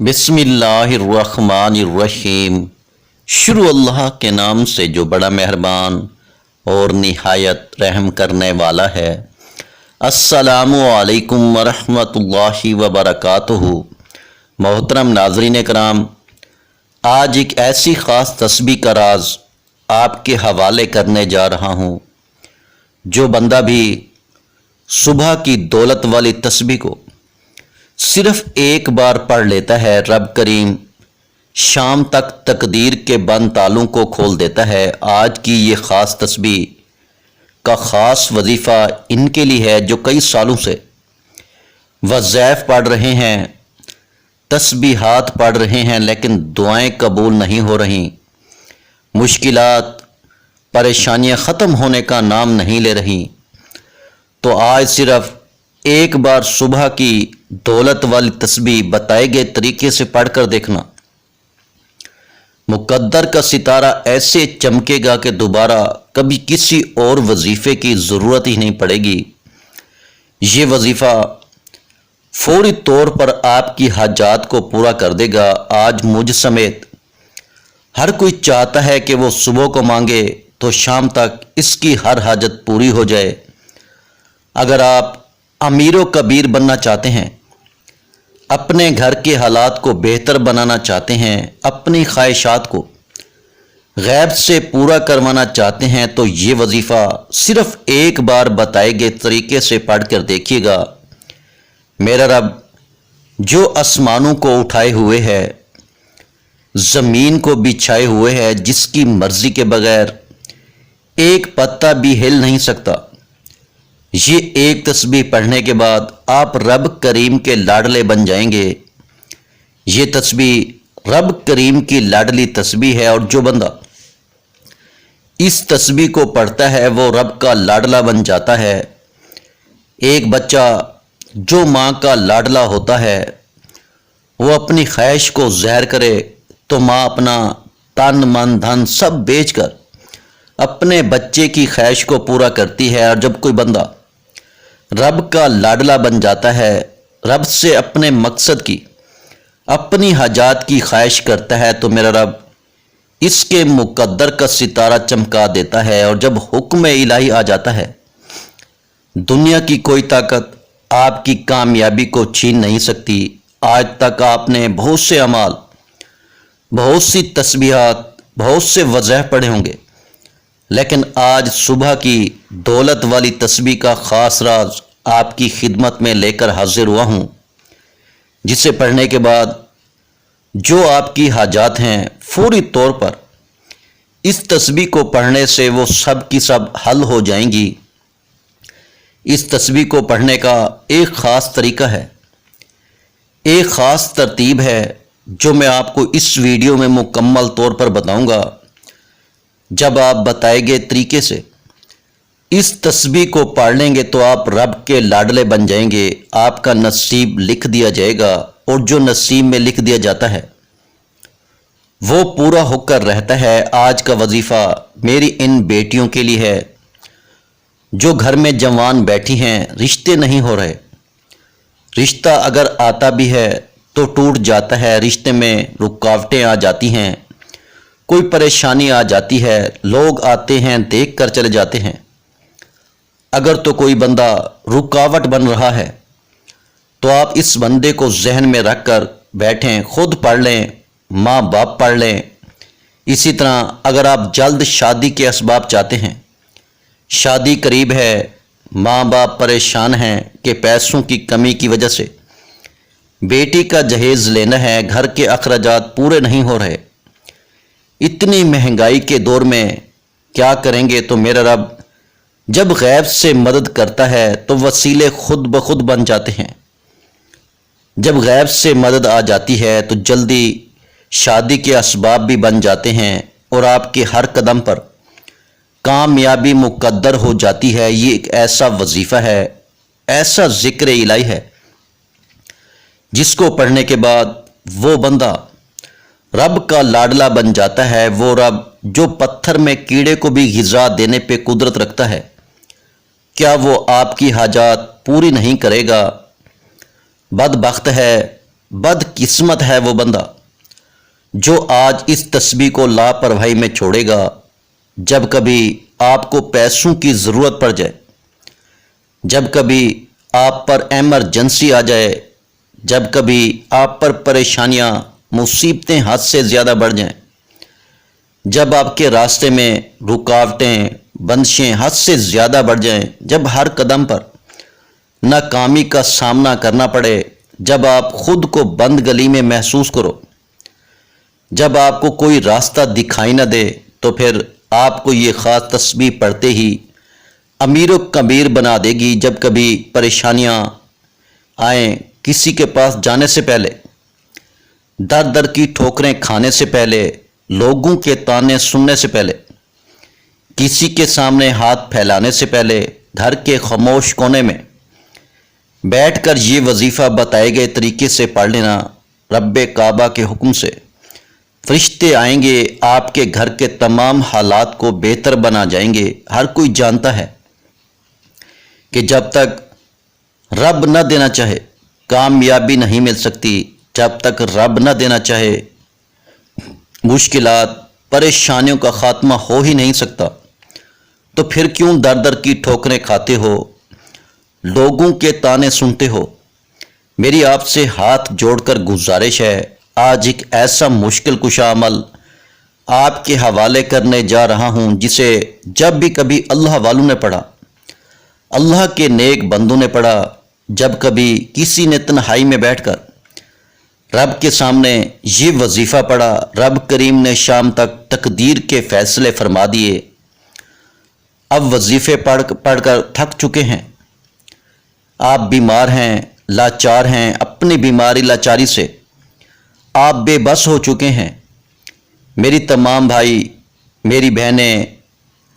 بسم اللہ الرحمن الرحیم۔ شروع اللہ کے نام سے جو بڑا مہربان اور نہایت رحم کرنے والا ہے۔ السلام علیکم ورحمۃ اللہ وبرکاتہ۔ محترم ناظرین کرام، آج ایک ایسی خاص تسبیح کا راز آپ کے حوالے کرنے جا رہا ہوں۔ جو بندہ بھی صبح کی دولت والی تسبیح کو صرف ایک بار پڑھ لیتا ہے، رب کریم شام تک تقدیر کے بند تالوں کو کھول دیتا ہے۔ آج کی یہ خاص تسبیح کا خاص وظیفہ ان کے لیے ہے جو کئی سالوں سے وظائف پڑھ رہے ہیں، تسبیحات پڑھ رہے ہیں، لیکن دعائیں قبول نہیں ہو رہی، مشکلات پریشانیاں ختم ہونے کا نام نہیں لے رہی۔ تو آج صرف ایک بار صبح کی دولت والی تسبیح بتائے گئے طریقے سے پڑھ کر دیکھنا، مقدر کا ستارہ ایسے چمکے گا کہ دوبارہ کبھی کسی اور وظیفے کی ضرورت ہی نہیں پڑے گی۔ یہ وظیفہ فوری طور پر آپ کی حاجات کو پورا کر دے گا۔ آج مجھ سمیت ہر کوئی چاہتا ہے کہ وہ صبح کو مانگے تو شام تک اس کی ہر حاجت پوری ہو جائے۔ اگر آپ امیر و کبیر بننا چاہتے ہیں، اپنے گھر کے حالات کو بہتر بنانا چاہتے ہیں، اپنی خواہشات کو غیب سے پورا کروانا چاہتے ہیں، تو یہ وظیفہ صرف ایک بار بتائے گئے طریقے سے پڑھ کر دیکھیے گا۔ میرا رب جو آسمانوں کو اٹھائے ہوئے ہے، زمین کو بچھائے ہوئے ہے، جس کی مرضی کے بغیر ایک پتا بھی ہل نہیں سکتا، یہ ایک تسبیح پڑھنے کے بعد آپ رب کریم کے لاڈلے بن جائیں گے۔ یہ تسبیح رب کریم کی لاڈلی تسبیح ہے، اور جو بندہ اس تسبیح کو پڑھتا ہے وہ رب کا لاڈلا بن جاتا ہے۔ ایک بچہ جو ماں کا لاڈلا ہوتا ہے، وہ اپنی خواہش کو ظاہر کرے تو ماں اپنا تن من دھن سب بیچ کر اپنے بچے کی خواہش کو پورا کرتی ہے۔ اور جب کوئی بندہ رب کا لاڈلا بن جاتا ہے، رب سے اپنے مقصد کی، اپنی حاجات کی خواہش کرتا ہے، تو میرا رب اس کے مقدر کا ستارہ چمکا دیتا ہے۔ اور جب حکم الہی آ جاتا ہے، دنیا کی کوئی طاقت آپ کی کامیابی کو چھین نہیں سکتی۔ آج تک آپ نے بہت سے اعمال، بہت سی تسبیحات، بہت سے وظائف پڑھے ہوں گے، لیکن آج صبح کی دولت والی تسبیح کا خاص راز آپ کی خدمت میں لے کر حاضر ہوا ہوں، جسے پڑھنے کے بعد جو آپ کی حاجات ہیں فوری طور پر اس تسبیح کو پڑھنے سے وہ سب کی سب حل ہو جائیں گی۔ اس تسبیح کو پڑھنے کا ایک خاص طریقہ ہے، ایک خاص ترتیب ہے، جو میں آپ کو اس ویڈیو میں مکمل طور پر بتاؤں گا۔ جب آپ بتائے گئے طریقے سے اس تسبیح کو پڑھ لیں گے تو آپ رب کے لاڈلے بن جائیں گے، آپ کا نصیب لکھ دیا جائے گا، اور جو نصیب میں لکھ دیا جاتا ہے وہ پورا ہو کر رہتا ہے۔ آج کا وظیفہ میری ان بیٹیوں کے لیے ہے جو گھر میں جوان بیٹھی ہیں، رشتے نہیں ہو رہے، رشتہ اگر آتا بھی ہے تو ٹوٹ جاتا ہے، رشتے میں رکاوٹیں آ جاتی ہیں، کوئی پریشانی آ جاتی ہے، لوگ آتے ہیں دیکھ کر چلے جاتے ہیں۔ اگر تو کوئی بندہ رکاوٹ بن رہا ہے تو آپ اس بندے کو ذہن میں رکھ کر بیٹھیں، خود پڑھ لیں، ماں باپ پڑھ لیں۔ اسی طرح اگر آپ جلد شادی کے اسباب چاہتے ہیں، شادی قریب ہے، ماں باپ پریشان ہیں کہ پیسوں کی کمی کی وجہ سے بیٹی کا جہیز لینا ہے، گھر کے اخراجات پورے نہیں ہو رہے، اتنی مہنگائی کے دور میں کیا کریں گے، تو میرا رب جب غیب سے مدد کرتا ہے تو وسیلے خود بخود بن جاتے ہیں۔ جب غیب سے مدد آ جاتی ہے تو جلدی شادی کے اسباب بھی بن جاتے ہیں، اور آپ کے ہر قدم پر کامیابی مقدر ہو جاتی ہے۔ یہ ایک ایسا وظیفہ ہے، ایسا ذکر الہی ہے، جس کو پڑھنے کے بعد وہ بندہ رب کا لاڈلا بن جاتا ہے۔ وہ رب جو پتھر میں کیڑے کو بھی غذا دینے پہ قدرت رکھتا ہے، کیا وہ آپ کی حاجات پوری نہیں کرے گا؟ بدبخت ہے بدقسمت ہے وہ بندہ جو آج اس تسبیح کو لاپرواہی میں چھوڑے گا جب کبھی آپ کو پیسوں کی ضرورت پڑ جائے، جب کبھی آپ پر ایمرجنسی آ جائے، جب کبھی آپ پر پریشانیاں مصیبتیں حد سے زیادہ بڑھ جائیں، جب آپ کے راستے میں رکاوٹیں بندشیں حد سے زیادہ بڑھ جائیں، جب ہر قدم پر ناکامی کا سامنا کرنا پڑے، جب آپ خود کو بند گلی میں محسوس کرو، جب آپ کو کوئی راستہ دکھائی نہ دے، تو پھر آپ کو یہ خاص تسبیح پڑھتے ہی امیر و کبیر بنا دے گی۔ جب کبھی پریشانیاں آئیں، کسی کے پاس جانے سے پہلے، در در کی ٹھوکریں کھانے سے پہلے، لوگوں کے تانے سننے سے پہلے، کسی کے سامنے ہاتھ پھیلانے سے پہلے، گھر کے خاموش کونے میں بیٹھ کر یہ وظیفہ بتائے گئے طریقے سے پڑھ لینا۔ رب کعبہ کے حکم سے فرشتے آئیں گے، آپ کے گھر کے تمام حالات کو بہتر بنا جائیں گے۔ ہر کوئی جانتا ہے کہ جب تک رب نہ دینا چاہے کامیابی نہیں مل سکتی، جب تک رب نہ دینا چاہے مشکلات پریشانیوں کا خاتمہ ہو ہی نہیں سکتا۔ تو پھر کیوں در در کی ٹھوکریں کھاتے ہو، لوگوں کے تانے سنتے ہو؟ میری آپ سے ہاتھ جوڑ کر گزارش ہے، آج ایک ایسا مشکل کشا عمل آپ کے حوالے کرنے جا رہا ہوں جسے جب بھی کبھی اللہ والوں نے پڑھا، اللہ کے نیک بندوں نے پڑھا، جب کبھی کسی نے تنہائی میں بیٹھ کر رب کے سامنے یہ وظیفہ پڑھا، رب کریم نے شام تک تقدیر کے فیصلے فرما دیے۔ اب وظیفے پڑھ کر تھک چکے ہیں، آپ بیمار ہیں، لاچار ہیں، اپنی بیماری لاچاری سے آپ بے بس ہو چکے ہیں۔ میری تمام بھائی، میری بہنیں،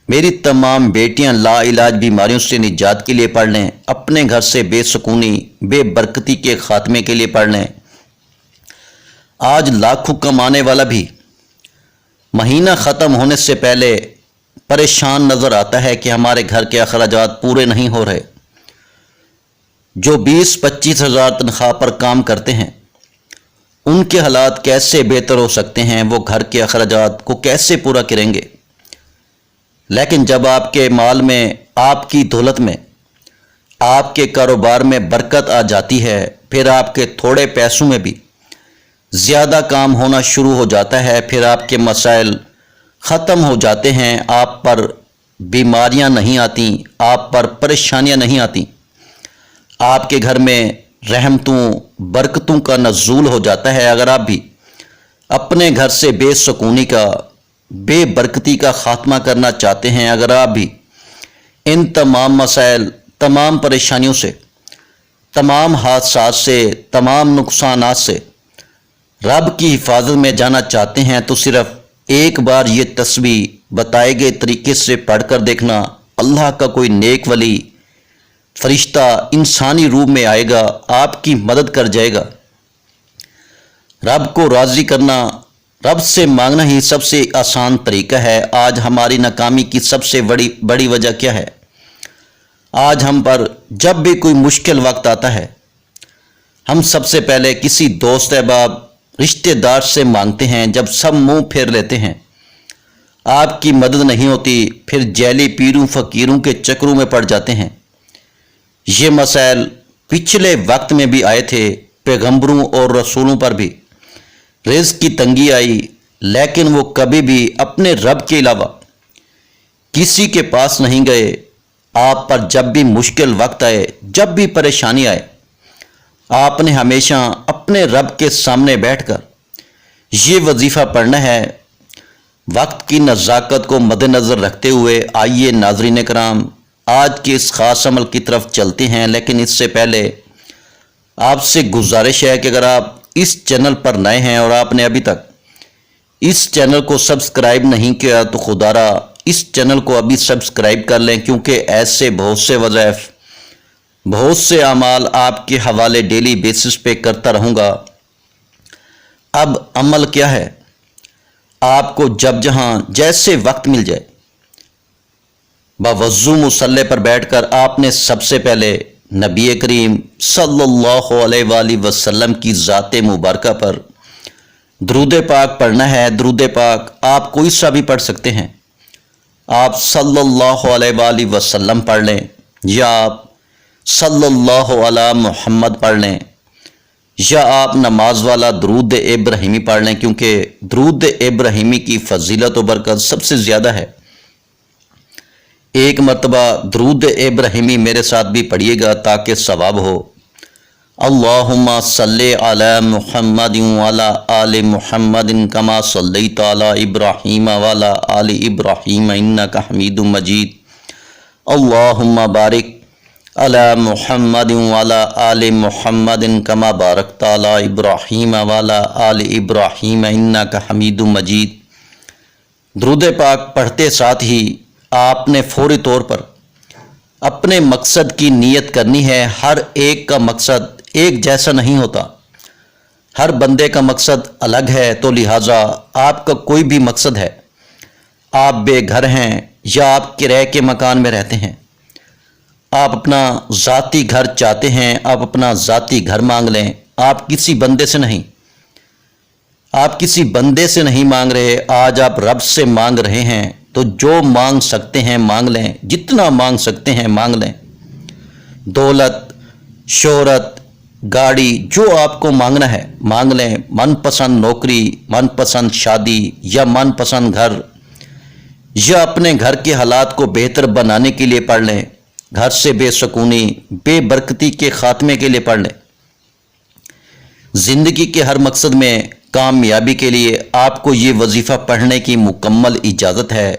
میری تمام بیٹیاں لا علاج بیماریوں سے نجات کے لیے پڑھ لیں، اپنے گھر سے بے سکونی بے برکتی کے خاتمے کے لیے پڑھ لیں۔ آج لاکھوں کمانے والا بھی مہینہ ختم ہونے سے پہلے پریشان نظر آتا ہے کہ ہمارے گھر کے اخراجات پورے نہیں ہو رہے۔ جو 20-25 ہزار تنخواہ پر کام کرتے ہیں، ان کے حالات کیسے بہتر ہو سکتے ہیں؟ وہ گھر کے اخراجات کو کیسے پورا کریں گے؟ لیکن جب آپ کے مال میں، آپ کی دولت میں، آپ کے کاروبار میں برکت آ جاتی ہے، پھر آپ کے تھوڑے پیسوں میں بھی زیادہ کام ہونا شروع ہو جاتا ہے، پھر آپ کے مسائل ختم ہو جاتے ہیں، آپ پر بیماریاں نہیں آتی، آپ پر پریشانیاں نہیں آتی، آپ کے گھر میں رحمتوں برکتوں کا نزول ہو جاتا ہے۔ اگر آپ بھی اپنے گھر سے بے سکونی کا بے برکتی کا خاتمہ کرنا چاہتے ہیں، اگر آپ بھی ان تمام مسائل، تمام پریشانیوں سے، تمام حادثات سے، تمام نقصانات سے رب کی حفاظت میں جانا چاہتے ہیں، تو صرف ایک بار یہ تسبیح بتائے گئے طریقے سے پڑھ کر دیکھنا۔ اللہ کا کوئی نیک ولی فرشتہ انسانی روپ میں آئے گا، آپ کی مدد کر جائے گا۔ رب کو راضی کرنا، رب سے مانگنا ہی سب سے آسان طریقہ ہے۔ آج ہماری ناکامی کی سب سے بڑی وجہ کیا ہے؟ آج ہم پر جب بھی کوئی مشکل وقت آتا ہے، ہم سب سے پہلے کسی دوست احباب رشتہ دار سے مانگتے ہیں۔ جب سب منہ پھیر لیتے ہیں، آپ کی مدد نہیں ہوتی، پھر جیلی پیروں فقیروں کے چکروں میں پڑ جاتے ہیں۔ یہ مسائل پچھلے وقت میں بھی آئے تھے، پیغمبروں اور رسولوں پر بھی رزق کی تنگی آئی، لیکن وہ کبھی بھی اپنے رب کے علاوہ کسی کے پاس نہیں گئے۔ آپ پر جب بھی مشکل وقت آئے، جب بھی پریشانی آئے، آپ نے ہمیشہ اپنے رب کے سامنے بیٹھ کر یہ وظیفہ پڑھنا ہے۔ وقت کی نزاکت کو مد نظر رکھتے ہوئے آئیے ناظرین کرام، آج کے اس خاص عمل کی طرف چلتے ہیں، لیکن اس سے پہلے آپ سے گزارش ہے کہ اگر آپ اس چینل پر نئے ہیں اور آپ نے ابھی تک اس چینل کو سبسکرائب نہیں کیا تو خدارا اس چینل کو ابھی سبسکرائب کر لیں، کیونکہ ایسے بہت سے وظائف، بہت سے اعمال آپ کے حوالے ڈیلی بیسس پہ کرتا رہوں گا۔ اب عمل کیا ہے؟ آپ کو جب جہاں جیسے وقت مل جائے، باوضو مصلی پر بیٹھ کر آپ نے سب سے پہلے نبی کریم صلی اللہ علیہ وسلم کی ذات مبارکہ پر درود پاک پڑھنا ہے۔ درود پاک آپ کوئی سا بھی پڑھ سکتے ہیں، آپ صلی اللہ علیہ وسلم پڑھ لیں یا آپ صلی اللہ علی محمد پڑھ لیں یا آپ نماز والا درود ابراہیمی پڑھ لیں، کیونکہ درود ابراہیمی کی فضیلت و برکت سب سے زیادہ ہے۔ ایک مرتبہ درود ابراہیمی میرے ساتھ بھی پڑھیے گا تاکہ ثواب ہو۔ اللہم صلی علی محمد وعلی آل محمد کما صلیت علی ابراہیم وعلی آل ابراہیم انک حمید مجید۔ اللہم بارک علی محمد وعلی آل محمد کما بارکت علی ابراہیم وعلی آل ابراہیم انک حمید مجید۔ درود پاک پڑھتے ساتھ ہی آپ نے فوری طور پر اپنے مقصد کی نیت کرنی ہے۔ ہر ایک کا مقصد ایک جیسا نہیں ہوتا، ہر بندے کا مقصد الگ ہے، تو لہٰذا آپ کا کوئی بھی مقصد ہے، آپ بے گھر ہیں یا آپ کرائے کے مکان میں رہتے ہیں، آپ اپنا ذاتی گھر چاہتے ہیں، آپ اپنا ذاتی گھر مانگ لیں۔ آپ کسی بندے سے نہیں، آپ کسی بندے سے نہیں مانگ رہے، آج آپ رب سے مانگ رہے ہیں، تو جو مانگ سکتے ہیں مانگ لیں، جتنا مانگ سکتے ہیں مانگ لیں۔ دولت، شہرت، گاڑی، جو آپ کو مانگنا ہے مانگ لیں۔ من پسند نوکری، من پسند شادی یا من پسند گھر، یا اپنے گھر کے حالات کو بہتر بنانے کے لیے پڑھ لیں، گھر سے بے سکونی، بے برکتی کے خاتمے کے لیے پڑھ لیں۔ زندگی کے ہر مقصد میں کامیابی کے لیے آپ کو یہ وظیفہ پڑھنے کی مکمل اجازت ہے۔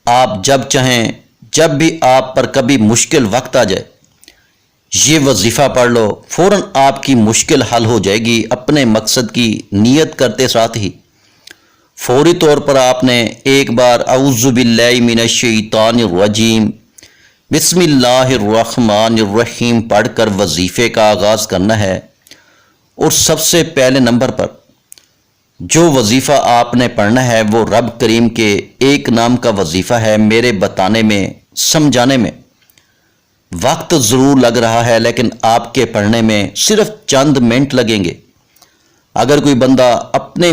آپ جب چاہیں، جب بھی آپ پر کبھی مشکل وقت آ جائے، یہ وظیفہ پڑھ لو، فوراً آپ کی مشکل حل ہو جائے گی۔ اپنے مقصد کی نیت کرتے ساتھ ہی فوری طور پر آپ نے ایک بار اعوذ باللہ من الشیطان الرجیم بسم اللہ الرحمن الرحیم پڑھ کر وظیفے کا آغاز کرنا ہے۔ اور سب سے پہلے نمبر پر جو وظیفہ آپ نے پڑھنا ہے وہ رب کریم کے ایک نام کا وظیفہ ہے۔ میرے بتانے میں، سمجھانے میں وقت ضرور لگ رہا ہے، لیکن آپ کے پڑھنے میں صرف چند منٹ لگیں گے۔ اگر کوئی بندہ اپنے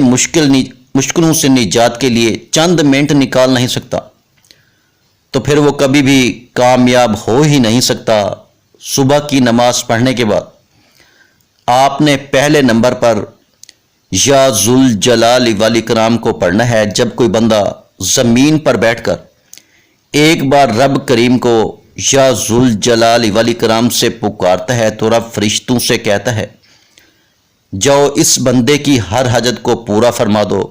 مشکلوں سے نجات کے لیے چند منٹ نکال نہیں سکتا تو پھر وہ کبھی بھی کامیاب ہو ہی نہیں سکتا۔ صبح کی نماز پڑھنے کے بعد آپ نے پہلے نمبر پر یا ذوالجلال والاکرام کو پڑھنا ہے۔ جب کوئی بندہ زمین پر بیٹھ کر ایک بار رب کریم کو یا ذوالجلال والاکرام سے پکارتا ہے تو رب فرشتوں سے کہتا ہے جاؤ اس بندے کی ہر حاجت کو پورا فرما دو۔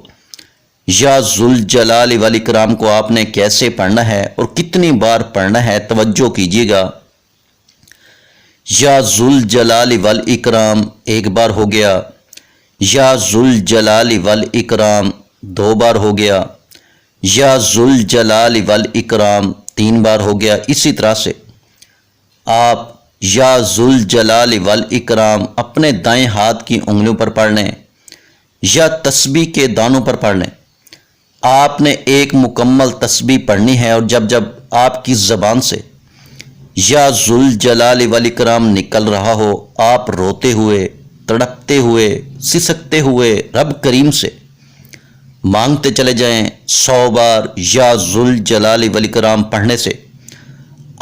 یا ذوالجلال والاکرام کو آپ نے کیسے پڑھنا ہے اور کتنی بار پڑھنا ہے، توجہ کیجیے گا۔ یا ذوالجلال والاکرام ایک بار ہو گیا، یا ذوالجلال والاکرام دو بار ہو گیا، یا ذوالجلال والاکرام تین بار ہو گیا۔ اسی طرح سے آپ یا ذوالجلال والاکرام اپنے دائیں ہاتھ کی انگلیوں پر پڑھ لیں یا تسبیح کے دانوں پر پڑھ لیں۔ آپ نے ایک مکمل تسبیح پڑھنی ہے، اور جب جب آپ کی زبان سے یا ذوالجلال والاکرام نکل رہا ہو، آپ روتے ہوئے، تڑپتے ہوئے، سسکتے ہوئے رب کریم سے مانگتے چلے جائیں۔ 100 بار یا ذوالجلال والاکرام پڑھنے سے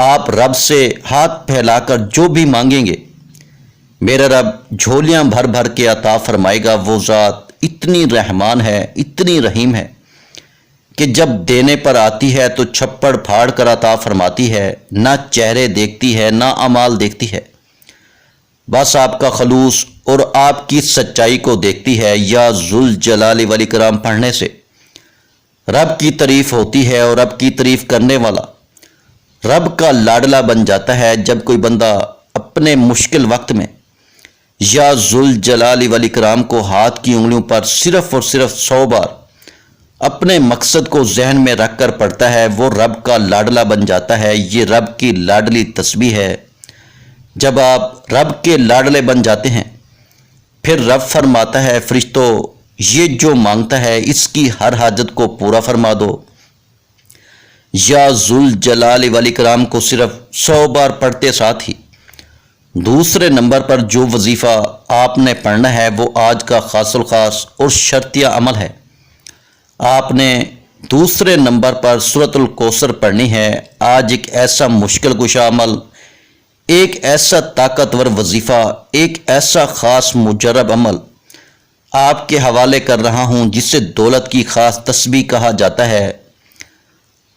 آپ رب سے ہاتھ پھیلا کر جو بھی مانگیں گے میرا رب جھولیاں بھر بھر کے عطا فرمائے گا۔ وہ ذات اتنی رحمان ہے، اتنی رحیم ہے کہ جب دینے پر آتی ہے تو چھپڑ پھاڑ کر عطا فرماتی ہے، نہ چہرے دیکھتی ہے نہ اعمال دیکھتی ہے، بس آپ کا خلوص اور آپ کی سچائی کو دیکھتی ہے۔ یا ذوالجلال والاکرام پڑھنے سے رب کی تعریف ہوتی ہے، اور رب کی تعریف کرنے والا رب کا لاڈلا بن جاتا ہے۔ جب کوئی بندہ اپنے مشکل وقت میں یا ذوالجلال والاکرام کو ہاتھ کی انگلیوں پر صرف اور صرف 100 بار اپنے مقصد کو ذہن میں رکھ کر پڑھتا ہے، وہ رب کا لاڈلا بن جاتا ہے۔ یہ رب کی لاڈلی تسبیح ہے۔ جب آپ رب کے لاڈلے بن جاتے ہیں پھر رب فرماتا ہے فرشتوں یہ جو مانگتا ہے اس کی ہر حاجت کو پورا فرما دو۔ یا ذوالجلال والاکرام کو صرف 100 بار پڑھتے ساتھ ہی دوسرے نمبر پر جو وظیفہ آپ نے پڑھنا ہے وہ آج کا خاص الخاص اور شرطیہ عمل ہے۔ آپ نے دوسرے نمبر پر سورۃ الکوثر پڑھنی ہے۔ آج ایک ایسا مشکل کشا عمل، ایک ایسا طاقتور وظیفہ، ایک ایسا خاص مجرب عمل آپ کے حوالے کر رہا ہوں جسے دولت کی خاص تسبیح کہا جاتا ہے۔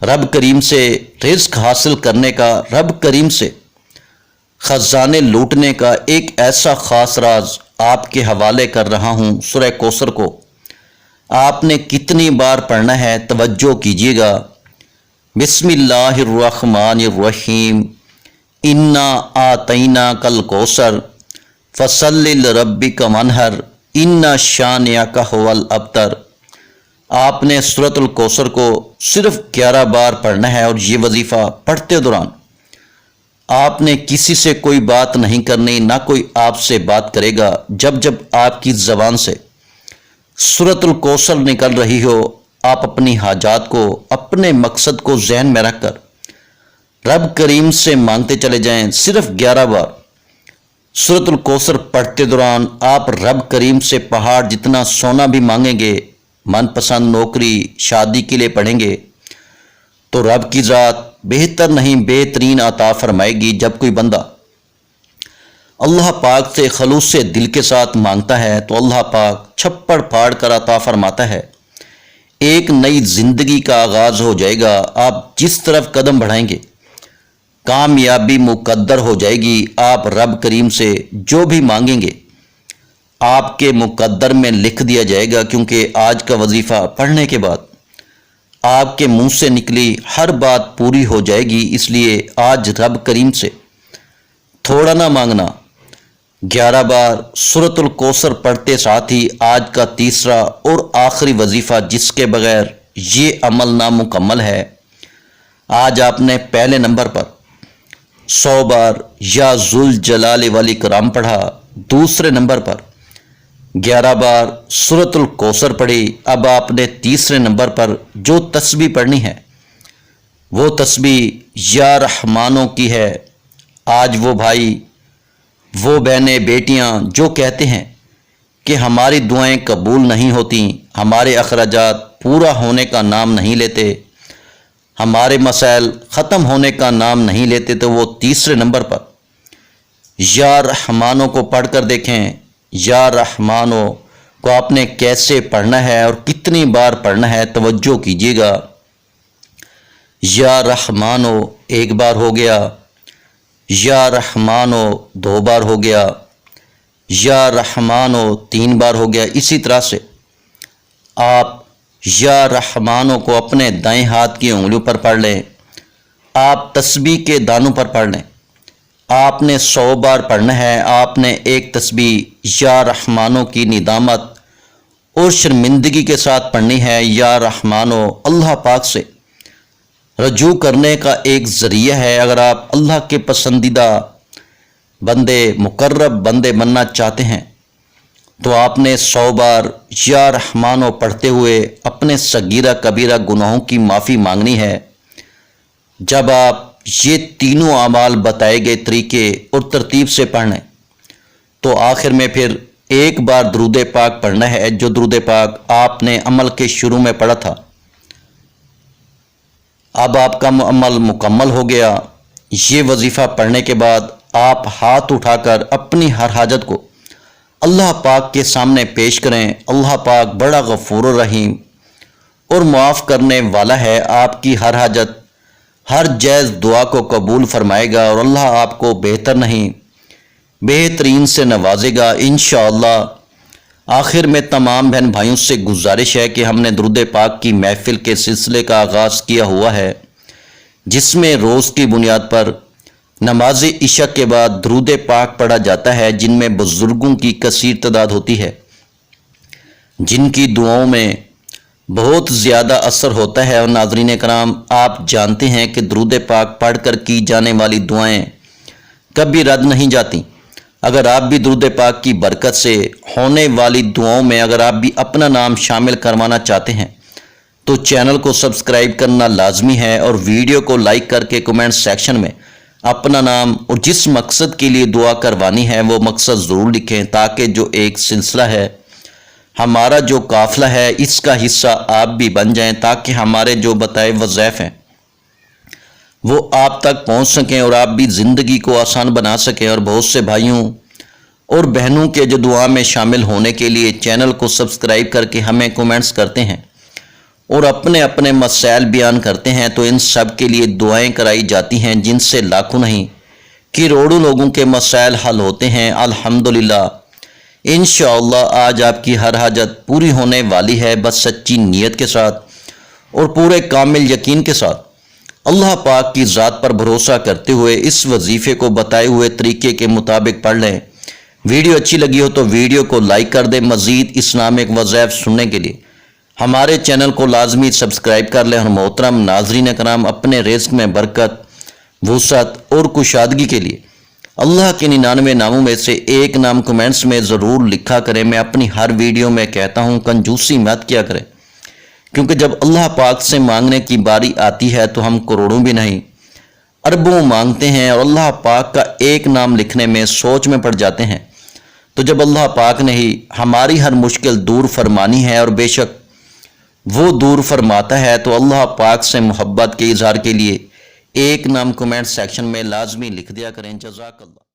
رب کریم سے رزق حاصل کرنے کا، رب کریم سے خزانے لوٹنے کا ایک ایسا خاص راز آپ کے حوالے کر رہا ہوں۔ سورہ کوثر کو آپ نے کتنی بار پڑھنا ہے، توجہ کیجیے گا۔ بسم اللہ الرحمن الرحیم، انا آتیناک الکوثر فصلی لربک وانحر ان شانئک ھو الابتر۔ آپ نے سورۃ الکوثر کو صرف 11 بار پڑھنا ہے، اور یہ وظیفہ پڑھتے دوران آپ نے کسی سے کوئی بات نہیں کرنی، نہ کوئی آپ سے بات کرے گا۔ جب جب آپ کی زبان سے سورۃ الکوثر نکل رہی ہو، آپ اپنی حاجات کو، اپنے مقصد کو ذہن میں رکھ کر رب کریم سے مانگتے چلے جائیں۔ صرف 11 بار سورۃ الکوثر پڑھتے دوران آپ رب کریم سے پہاڑ جتنا سونا بھی مانگیں گے، من پسند نوکری، شادی کے لیے پڑھیں گے، تو رب کی ذات بہتر نہیں بہترین عطا فرمائے گی۔ جب کوئی بندہ اللہ پاک سے خلوص دل کے ساتھ مانگتا ہے تو اللہ پاک چھپڑ پھاڑ کر عطا فرماتا ہے۔ ایک نئی زندگی کا آغاز ہو جائے گا۔ آپ جس طرف قدم بڑھائیں گے کامیابی مقدر ہو جائے گی۔ آپ رب کریم سے جو بھی مانگیں گے آپ کے مقدر میں لکھ دیا جائے گا، کیونکہ آج کا وظیفہ پڑھنے کے بعد آپ کے منہ سے نکلی ہر بات پوری ہو جائے گی۔ اس لیے آج رب کریم سے تھوڑا نہ مانگنا۔ 11 بار سورۃ الکوثر پڑھتے ساتھ ہی آج کا تیسرا اور آخری وظیفہ جس کے بغیر یہ عمل نامکمل ہے۔ آج آپ نے پہلے نمبر پر 100 بار یا ذوالجلال والاکرام پڑھا، دوسرے نمبر پر 11 بار سورۃ الکوثر پڑھی۔ اب آپ نے تیسرے نمبر پر جو تسبیح پڑھنی ہے وہ تسبیح یا رحمانوں کی ہے۔ آج وہ بھائی، وہ بہنیں، بیٹیاں جو کہتے ہیں کہ ہماری دعائیں قبول نہیں ہوتی، ہمارے اخراجات پورا ہونے کا نام نہیں لیتے، ہمارے مسائل ختم ہونے کا نام نہیں لیتے، تو وہ تیسرے نمبر پر یا رحمانوں کو پڑھ کر دیکھیں۔ یا رحمانوں کو آپ نے کیسے پڑھنا ہے اور کتنی بار پڑھنا ہے، توجہ کیجیے گا۔ یا رحمانوں 1 بار ہو گیا، یا رحمانو 2 بار ہو گیا، یا رحمانو 3 بار ہو گیا۔ اسی طرح سے آپ یا رحمانو کو اپنے دائیں ہاتھ کی انگلیوں پر پڑھ لیں، آپ تسبیح کے دانوں پر پڑھ لیں۔ آپ نے 100 بار پڑھنا ہے۔ آپ نے ایک تسبیح یا رحمانو کی ندامت اور شرمندگی کے ساتھ پڑھنی ہے۔ یا رحمانو اللہ پاک سے رجوع کرنے کا ایک ذریعہ ہے۔ اگر آپ اللہ کے پسندیدہ بندے، مقرب بندے بننا چاہتے ہیں تو آپ نے 100 بار یا رحمانو پڑھتے ہوئے اپنے صغیرہ کبیرہ گناہوں کی معافی مانگنی ہے۔ جب آپ یہ تینوں اعمال بتائے گئے طریقے اور ترتیب سے پڑھنے تو آخر میں پھر 1 بار درود پاک پڑھنا ہے، جو درود پاک آپ نے عمل کے شروع میں پڑھا تھا۔ اب آپ کا عمل مکمل ہو گیا۔ یہ وظیفہ پڑھنے کے بعد آپ ہاتھ اٹھا کر اپنی ہر حاجت کو اللہ پاک کے سامنے پیش کریں۔ اللہ پاک بڑا غفور و رحیم اور معاف کرنے والا ہے۔ آپ کی ہر حاجت، ہر جائز دعا کو قبول فرمائے گا، اور اللہ آپ کو بہتر نہیں بہترین سے نوازے گا انشاءاللہ۔ آخر میں تمام بہن بھائیوں سے گزارش ہے کہ ہم نے درود پاک کی محفل کے سلسلے کا آغاز کیا ہوا ہے، جس میں روز کی بنیاد پر نماز عشاء کے بعد درود پاک پڑھا جاتا ہے، جن میں بزرگوں کی کثیر تعداد ہوتی ہے، جن کی دعاؤں میں بہت زیادہ اثر ہوتا ہے۔ اور ناظرین کرام، آپ جانتے ہیں کہ درود پاک پڑھ کر کی جانے والی دعائیں کبھی رد نہیں جاتی۔ اگر آپ بھی درود پاک کی برکت سے ہونے والی دعاؤں میں اگر آپ بھی اپنا نام شامل کروانا چاہتے ہیں تو چینل کو سبسکرائب کرنا لازمی ہے، اور ویڈیو کو لائک کر کے کمنٹ سیکشن میں اپنا نام اور جس مقصد کے لیے دعا کروانی ہے وہ مقصد ضرور لکھیں، تاکہ جو ایک سلسلہ ہے، ہمارا جو قافلہ ہے، اس کا حصہ آپ بھی بن جائیں، تاکہ ہمارے جو بتائے وظائف ہیں وہ آپ تک پہنچ سکیں اور آپ بھی زندگی کو آسان بنا سکیں۔ اور بہت سے بھائیوں اور بہنوں کے جو دعا میں شامل ہونے کے لیے چینل کو سبسکرائب کر کے ہمیں کومنٹس کرتے ہیں اور اپنے اپنے مسائل بیان کرتے ہیں، تو ان سب کے لیے دعائیں کرائی جاتی ہیں، جن سے لاکھوں نہیں کروڑوں لوگوں کے مسائل حل ہوتے ہیں۔ الحمدللہ انشاءاللہ آج آپ کی ہر حاجت پوری ہونے والی ہے، بس سچی نیت کے ساتھ اور پورے کامل یقین کے ساتھ اللہ پاک کی ذات پر بھروسہ کرتے ہوئے اس وظیفے کو بتائے ہوئے طریقے کے مطابق پڑھ لیں۔ ویڈیو اچھی لگی ہو تو ویڈیو کو لائک کر دیں۔ مزید اسلامک وظائف سننے کے لیے ہمارے چینل کو لازمی سبسکرائب کر لیں۔ اور محترم ناظرین کرام، اپنے رزق میں برکت، وسعت اور کشادگی کے لیے اللہ کے 99 ناموں میں سے ایک نام کمنٹس میں ضرور لکھا کریں۔ میں اپنی ہر ویڈیو میں کہتا ہوں کنجوسی مت کیا کریں، کیونکہ جب اللہ پاک سے مانگنے کی باری آتی ہے تو ہم کروڑوں بھی نہیں اربوں مانگتے ہیں، اور اللہ پاک کا ایک نام لکھنے میں سوچ میں پڑ جاتے ہیں۔ تو جب اللہ پاک نے ہی ہماری ہر مشکل دور فرمانی ہے، اور بے شک وہ دور فرماتا ہے، تو اللہ پاک سے محبت کے اظہار کے لیے ایک نام کمنٹ سیکشن میں لازمی لکھ دیا کریں۔ جزاک اللہ۔